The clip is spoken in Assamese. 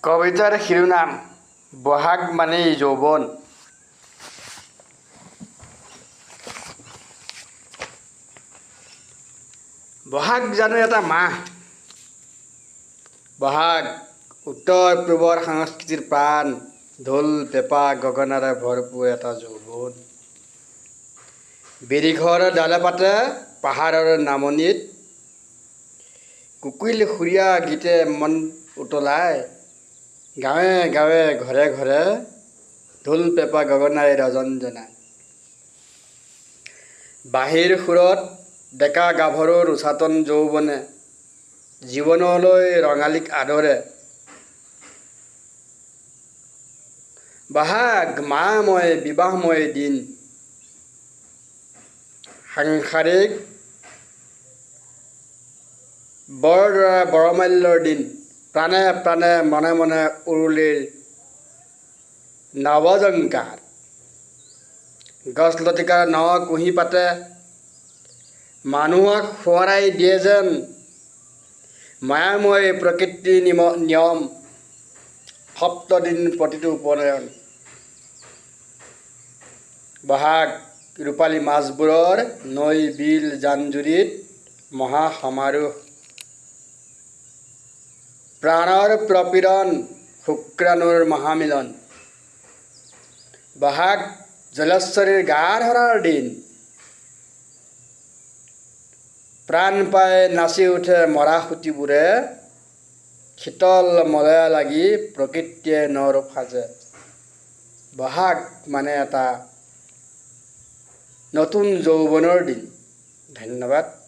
কবিতাৰ শিৰোনাম বহাগ মানেই যৌৱন। বহাগ জানো এটা মাহ। বহাগ উত্তৰ পূবৰ সংস্কৃতিৰ প্ৰাণ, ঢোল পেঁপা গগনাৰে ভৰপূৰ এটা যৌৱন। বেৰীঘৰ ডালে পাতে পাহাৰৰ নামনিত, কুকিল সুৰীয়া গীতে মন উতলাই, গাঁৱে গাঁৱে ঘৰে ঘৰে ঢোল পেঁপা গগনাই ৰজন জনায়। বাঁহীৰ সুৰত ডেকা গাভৰুৰ উচাটন যৌৱনে জীৱনলৈ ৰঙালীক আদৰে। বহাগ মায়াময় বিবাহময় দিন, সাংসাৰিক বৰদৰা বৰমাল্যৰ দিন, প্ৰাণে প্ৰাণে মনে মনে উৰুলিৰ নৱজংকাৰ। গছ লতিকাৰ ন কুঁহি পাতে মানুহক সোঁৱৰাই দিয়ে যেন মায়াময় প্ৰকৃতিৰ নিয়ম, সপ্তদিন প্ৰতিটো উপনয়ন। বহাগ ৰূপালী মাছবোৰৰ নৈ বিল জান-জুৰিত মহা সমাৰোহ। প্ৰাণৰ প্ৰপীড়ন শুক্ৰাণুৰ মহামিলন। বহাগ জলেশ্বৰীৰ গা ধৰাৰ দিন, প্ৰাণ পাই নাচি উঠে মৰা সুঁতিবোৰে, শীতল মলয়া লাগি প্ৰকৃতিয়ে নৰূপ সাজে। বহাগ মানে এটা নতুন যৌৱনৰ দিন। ধন্যবাদ।